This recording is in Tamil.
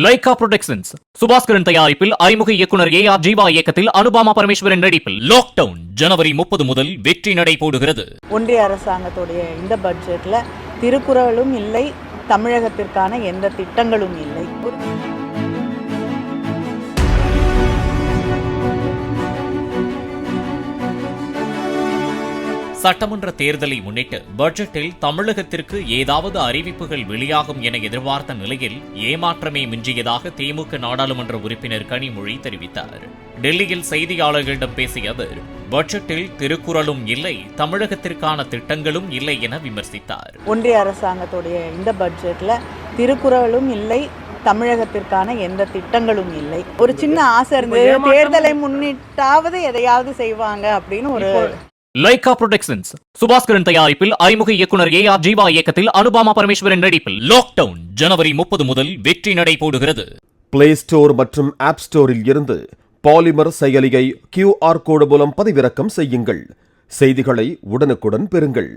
லைகா புரொடக்ஷன்ஸ் சுபாஸ்கரன் தயாரிப்பில் அறிமுக இயக்குனர் AR ஜீவா இயக்கத்தில் அனுபாமா பரமேஸ்வரன் நடிப்பில் லாக்டவுன் ஜனவரி 30 முதல் வெற்றி நடை போடுகிறது. ஒன்றிய அரசாங்கத்துடைய இந்த பட்ஜெட்ல திருக்குறளும் இல்லை, தமிழகத்திற்கான எந்த திட்டங்களும் இல்லை. சட்டமன்ற தேர்தலை முன்னிட்டு பட்ஜெட்டில் தமிழகத்திற்கு ஏதாவது அறிவிப்புகள் வெளியாகும் என எதிர்பார்த்த நிலையில் ஏமாற்றமே மிஞ்சியதாக திமுக நாடாளுமன்ற உறுப்பினர் கனிமொழி தெரிவித்தார். டெல்லியில் செய்தியாளர்களிடம் பேசிய அவர், பட்ஜெட்டில் திருக்குறளும் இல்லை, தமிழகத்திற்கான திட்டங்களும் இல்லை என விமர்சித்தார். ஒன்றிய அரசாங்கத்துடைய இந்த பட்ஜெட்ல திருக்குறளும் இல்லை, தமிழகத்திற்கான எந்த திட்டங்களும் இல்லை. ஒரு சின்ன ஆசை இருந்தது, தேர்தலை முன்னிட்டாவது எதையாவது செய்வாங்க அப்படின்னு ஒரு லைகா புரொடக்ஷன்ஸ் சுபாஸ்கரன் தயாரிப்பில் அறிமுக இயக்குனர் AR ஜீவா இயக்கத்தில் அனுபாமா பரமேஸ்வரன் நடிப்பில் லாக்டவுன் ஜனவரி 30 முதல் வெற்றி நடை போடுகிறது. பிளே ஸ்டோர் மற்றும் ஆப் ஸ்டோரில் இருந்து பாலிமர் செயலியை QR கோடு மூலம் பதிவிறக்கம் செய்யுங்கள். செய்திகளை உடனுக்குடன் பெறுங்கள்.